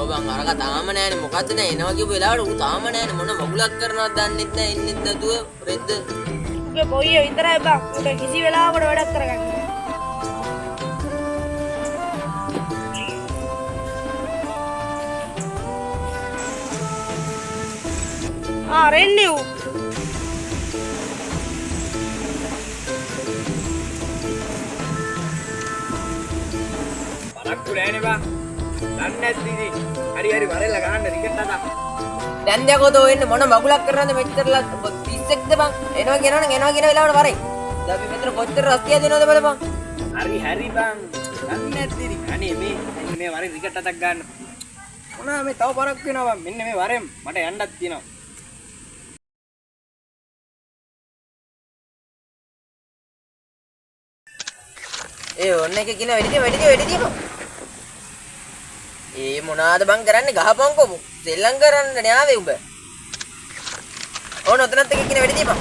බං අරක තාම නෑනේ මොකද්ද නෑ එනවා කියපු වෙලාවට ඌ තාම නෑනේ මොන මගුලක් කරනවද දන්නෙත් නෑ ඉන්නෙත් නැතුව රෙද්ද උගේ පොයිය විතරයි බං උට කිසි වෙලාවකට වැඩක් කරගන්න රෙන්නේ ඌ පරක්කු නෑනේ බං දන්නේ නැද්ද ඉතින් හරි වරෙල්ලා ගහන්න රිකට් අත දැන් දැකෝ තෝ එන්නේ මොන මගුලක් කරනවද මෙච්චරලා 30ක්ද බං එනවා කියනවනම් එනවා කියන වෙලාවට වරේ දැන් අපි මෙතන කොච්චර රස්තිය දෙනවද බලපන් හරි බං දන්නේ නැද්ද ඉතින් අනේ මේ වරේ රිකට් අතක් ගන්න මොනවා මේ තව පරක්කු වෙනවා බං මෙන්න මේ වරෙන් මට යන්නත් තියෙනවා ඒ ඔන්න එක කියන වැඩි බං ඒ මොනාද බං කරන්නේ ගහපන්කෝ සෙල්ලම් කරන්න න්යාවේ උඹ ඕන ඔතනත් එක කියන වැඩි දීපන්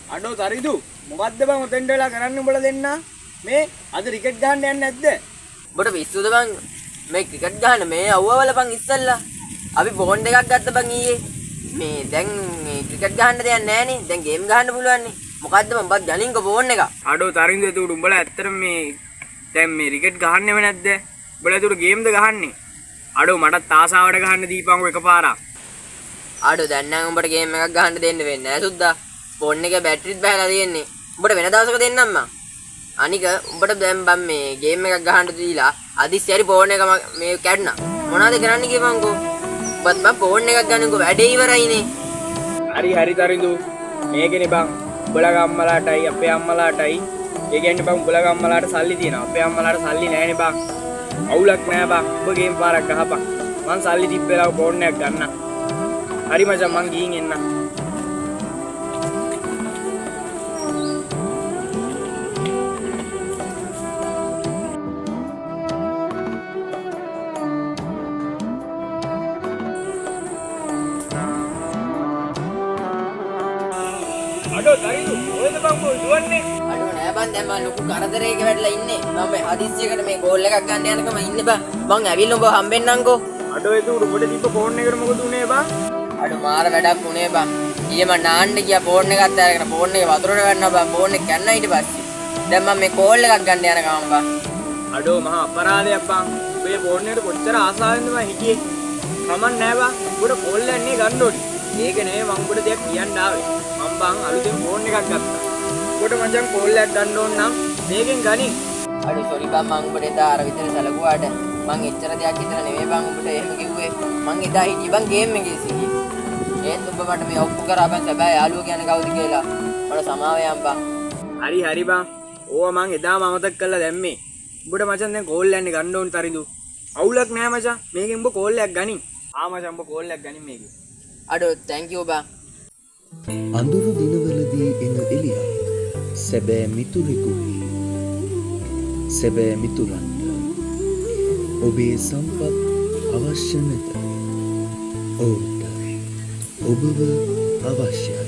අඩෝ තරිදු මොකද්ද බං ඔතෙන්ට වෙලා කරන්න උඹලා දෙන්න මේ අද රිකට් ගහන්න යන්නේ නැද්ද උඹට පිස්සුද බං මේ ක්‍රිකට් ගහන්න මේ අවුවවල බං ඉස්සල්ලා අපි ෆෝන් එකක් ගත්ත බං ඊයේ මේ දැන් මේ ක්‍රිකට් ගහන්න දෙයක් නැහනේ දැන් ගේම් ගහන්න පුළුවන් නේ මොකද්ද මම බත් ගලින්ක ෆෝන් එක අඩෝ තරින්ද එතකොට උඹලා ඇත්තටම මේ දැන් මේ රිකට් ගහන්නෙම නැද්ද උඹලා එතකොට ගේම්ද ගහන්නේ අඩෝ මටත් ආසාවට ගහන්න දීපන්කෝ එකපාරක් ආඩෝ දැන් නම් උඹට ගේම් එකක් ගහන්න දෙන්න වෙන්නේ නැහැ සුද්දා ෆෝන් එකේ බැටරිත් බහලා තියෙන්නේ උඹට වෙන දවසක දෙන්නම් මම අනික උඹට දැන් බම් මේ ගේම් එකක් ගහන්න දීලා අදිස්සරි ෆෝන් එක මේ කැඩුනා මොනවද කරන්න කියපන්කෝ බත් මම ෆෝන් එකක් ගන්නකෝ වැඩේ ඉවරයිනේ හරි තරින්දු මේකනේ බං උඹලගේ අම්මලාටයි අපේ අම්මලාටයි ඒ කියන්නේ බං උඹලගේ අම්මලාට සල්ලි තියෙනවා අපේ අම්මලාට සල්ලි නැහැනේ බං අවුලක් නෑ බං උඹ ගේම් පාරක් ගහපන් මං සල්ලි තිබ්බලා ෆෝන් එකක් ගන්න හරි මචං මං ගිහින් එන්න අඩෝ තරිදු ඔයද බං කොයි දුවන්නේ අඩෝ නෑ බං දැන් මම ලොකු කරදරයක වැටලා ඉන්නේ මම මේ හදිස්සියකට මේ ගෝල් එකක් ගන්න යනකම ඉන්නේ බං මං ඇවිල්ලා උඹ හම්බෙන්නම්කෝ අඩෝ ඒක උඹට තිබ්බ ෆෝන් එකට මොකද උනේ බං අඩෝ මාර වැඩක් උනේ බං ඊයේ මම නාන්න ගියා ෆෝන් එකක් අරගෙන ෆෝන් එක වතුරට වැටෙනවා බං ෆෝන් එක කන්න ඊට පස්සේ දැන් මම මේ කෝල් එකක් ගන්න යනකම් බං අඩෝ මහා අපරාධයක් බං ඔබේ ෆෝන් එකට කොච්චර ආසාවෙන්ද මම හිටියේ කමක් නෑ බං උඹට කෝල් යන්නේ ගන්න ඕනි ඒක නෙවෙයි මම උඹට දෙයක් කියන්න ආවේ මම බං අලුතෙන් ෆෝන් එකක් ගත්තා උඹට මචං කෝල් එකක් ගන්න ඕන නම් මේකෙන් ගනින් අඩෝ සෝරි බං මම උඹට එදා අර විතර සැලකුවාට මං එච්චර දෙයක් හිතලා නෙවෙයි බං උඹට එහෙම කිව්වේ මං එදා හිටියේ බං ගේම් එකේ සිටියේ ඒත් උඹ මට මේ ඔප්පු කරා බං සැබෑ යාළුවා කියන්නේ කවුද කියලා මට සමාව යම් බං හරි බං ඕවා මං එදාම අමතක කරලා දැම්මේ උඹට මචං දැන් කෝල් යන්නේ ගන්න ඕන තරිදු අවුලක් නෑ මචං මේකෙන් උඹ කෝල් එකක් ගනින් මචං උඹ කෝල් එකක් ගනින් මේකේ අඩෝ thank you බං අඳුරු දිනවලදී එන එළිය සැබෑ මිතුරෙකුයි සැබෑ මිතුරන්ට ඔබේ සම්පත් අවශ්‍ය නැත ඔවුන්ට ඔබව අවශ්‍යයි